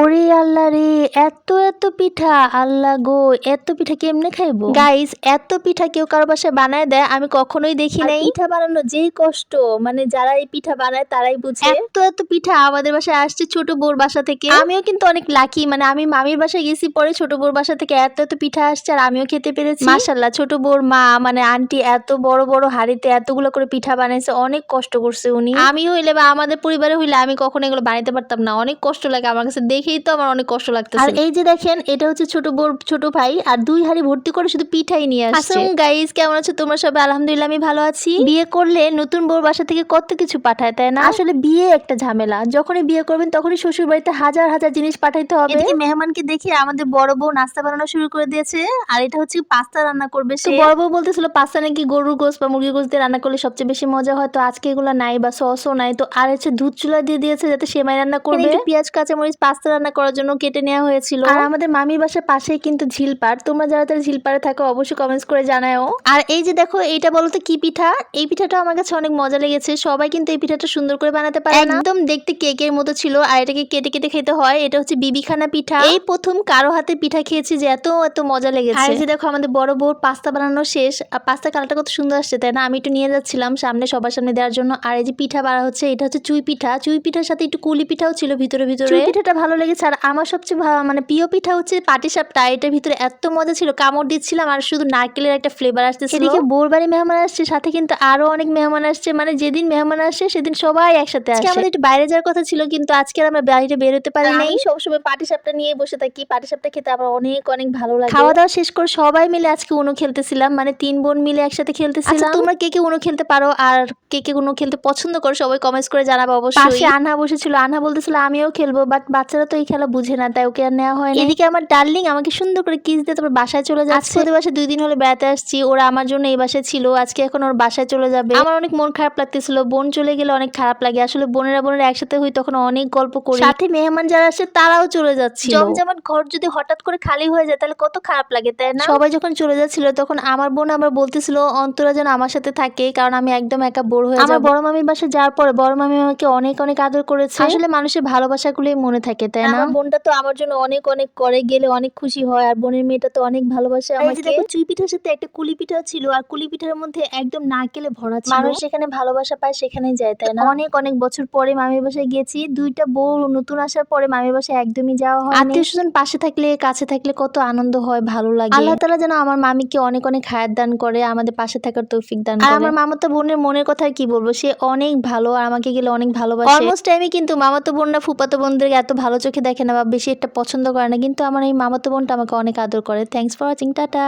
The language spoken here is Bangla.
ওরে আল্লাহ রে, এত এত পিঠা! আল্লাহ গো, এত পিঠা কেমনে খাইবো? গাইস, এত পিঠা কেউ কারো বাসায় বানায় দেয় আমি কখনোই দেখি নাই। পিঠা বানানো যেই কষ্ট, মানে যারা এই পিঠা বানায় তারাই বুঝে। এত এত পিঠা আমাদের বাসায় আসছে ছোট বউর বাসা থেকে। আমিও কিন্তু অনেক লাকি, মানে আমি মামির বাসায় গেছি, পরে ছোট বউর বাসা থেকে এত এত পিঠা আসছে আর আমিও খেতে পেরেছি। মাশাআল্লাহ, ছোট বউর মা মানে আন্টি এত বড় বড় হাঁড়িতে এতগুলো করে পিঠা বানাইছে, অনেক কষ্ট করছে উনি। আমি হইলে বা আমাদের পরিবারে হইলে আমি কখনো এগুলো বানাইতে পারতাম না, অনেক কষ্ট লাগে আমার কাছে, দেখেই তো আমার অনেক কষ্ট লাগতেছে। আর এই যে দেখেন, এটা হচ্ছে ছোট বউর ছোট ভাই, আর 2 হাঁড়ি ভর্তি করে শুধু পিঠাই নিয়ে আসছে। আসসালামু গাইস, কেমন আছো তোমরা সবাই? আলহামদুলিল্লাহ আমি ভালো আছি। বিয়ে করলে নতুন বউর বাসা থেকে কত কিছু পাঠায়, তাই না? আসলে বিয়ে একটা ঝামেলা, যখনই বিয়ে করবেন তখনই শ্বশুর বাড়িতে হাজার হাজার জিনিস পাঠাইতে হবে। এদিকে মেহমানকে দেখে আমাদের বড় বউ নাস্তা বানানো শুরু করে দিয়েছে, আর এটা হচ্ছে পাস্তা রান্না করবে সে। বড় বউ বলতেছিল পাস্তা নাকি গরুর গোশত বা মুরগির গোশত দিয়ে রান্না করলে সবচেয়ে বেশি মজা হয়, তো আজকে এগুলো নাই বা সসও নাই, তো আর হচ্ছে দুধ চুলা দিয়ে দিয়েছে যাতে সেমাই রান্না করবে। পেঁয়াজ কাঁচামরিচ পাস্তা রান্না করার জন্য কেটে নেওয়া হয়েছিল। আর আমাদের মামির বাসার পাশেই কিন্তু ঝিলপাড়, তোমরা যারা তারা ঝিলপাড়ে থাকো অবশ্যই কমেন্টস করে জানাও। আর এই যে দেখো, এইটা বলো তো কি পিঠা? এই পিঠাটা আমার কাছে অনেক মজা লেগেছে, সবাই কিন্তু এই পিঠাটা সুন্দর করে বানাতে পারে না, একদম দেখতে কেকের মতো ছিল, আর এটাকে কেটে কেটে খেতে হয়। এটা হচ্ছে বিবিখানা পিঠা, এই প্রথম কারো হাতে পিঠা খেয়েছি যে এত এত মজা লেগেছে। আর এই যে দেখো, আমাদের বড় বউর পাস্তা বানানো শেষ, আর পাস্তা কালারটা কত সুন্দর আসছে তাই না? আমি একটু নিয়ে যাচ্ছিলাম সামনে, সবার সামনে দেওয়ার জন্য। আর এই যে পিঠা বাড়া হচ্ছে, এটা হচ্ছে চুই পিঠা, চুই পিঠার সাথে একটু কুলি পিঠাও ছিল ভিতরে ভিতরে। চুই পিঠাটা ভালো লেগেছে, আর আমার সবচেয়ে মানে প্রিয় পিঠা হচ্ছে পাটিসাপটা। এটার ভিতরে এত মজা ছিল, কামড় দিচ্ছিলাম আর শুধু নারকেলের একটা ফ্লেভার আসতেছিল। এদিকে বউর বাড়ি মেহমান আসছে, সাথে কিন্তু আরো অনেক মেহমান আসছে, মানে যেদিন মেহমান আসে সেদিন সবাই একসাথে আসে। আমাদের একটু বাইরে যাওয়ার কথা ছিল, কিন্তু আজকে আর আমরা বাইরে বের হতে পারি নাই। সবসময় পাটিসাপটা নিয়ে বসে থাকি, পাটিসাপটা খেতে আমার অনেক অনেক ভালো লাগে। খাওয়া দাওয়া শেষ করে সবাই মিলে আজকে উনো খেলতেছিলাম, মানে 3 বোন মিলে একসাথে খেলতেছিলাম। আচ্ছা, তোমরা কে কে উনো খেলতে পারো আর কে কে উনো খেলতে পছন্দ করো সবাই কমেন্টস করে জানাবো অবশ্যই। পাশে আনহা বসেছিল, আনহা বলতেছিল আমিও খেলবো, বাট বাচ্চারা তো এই খেলা বুঝে না, তাই ওকে আর নেওয়া হয় না। এদিকে আমার ডার্লিং আমাকে সুন্দর করে কিস দিয়ে তারপর বাসায় চলে যাচ্ছে। ওদের বাসায় 2 দিন হলে বেড়াতে আসছি, ওরা আমার জন্য এই বাসায় ছিল, আজকে এখন ওর বাসায় চলে যাবে। আমার অনেক মন খারাপ লাগতেছিল, বোন চলে গেলে অনেক খারাপ লাগে, আসলে বোনেরা একসাথে হই তখন অনেক গল্প করি, সাথে মেহমান যারা আসে তারাও চলে যাচ্ছে। জমজমাট ঘর যদি হঠাৎ করে খালি হয়ে যায় তাহলে কত খারাপ লাগে, তাই না? সবাই যখন চলে যাচ্ছিল তখন আমার বোন আবার বলতেছিল অন্তরা যেন আমার সাথে থাকে, কারণ আমি একদম একা বোর হয়ে যাবো। আমার বড় মামির বাসায় যাওয়ার পরে বড় মামি আমাকে অনেক অনেক আদর করেছে, আসলে মানুষের ভালোবাসাগুলোই মনে থাকে, তাই না? আমার বোনটা তো আমার জন্য অনেক অনেক করে, গেলে অনেক খুশি হয়, আর বোনের মেয়েটা তো অনেক ভালোবাসে আমাকে। দেখো, চুই পিঠার সাথে একটা কুলি পিঠা ছিল, আর কুলি পিঠার মধ্যে একদম নারকেলে ভরা ছিল। মানুষ যেখানে ভালোবাসা পায় সেখানে যায়, তাই না? অনেক অনেক বছর পরে মামির বাসায় গেছি, 2টা বউ নতুন আসার পরে মামির বাসায় একদমই যাওয়া হয়। আত্মীয় স্বজন পাশে থাকলে কাছে থাকলে কত আনন্দ হয়, ভালো লাগে। আল্লাহ তাআলা যেন আমার মামিকে অনেক অনেক হায়াত দান করে, আমাদের পাশে থাকার তৌফিক দান করে। আর আমার মামাতো বোনের মনের কথা কি বলবো, সে অনেক ভালো, আর আমাকে গেলে অনেক ভালোবাসে। অলমোস্ট টাইমে কিন্তু মামাতো বোনরা ফুপাতো বোনদেরকে এত ভালো চোখে দেখে না বা বেশি একটা পছন্দ করে না, কিন্তু আমার এই মামাতো বোনটা আমাকে অনেক আদর করে। Thanks for watching, tata.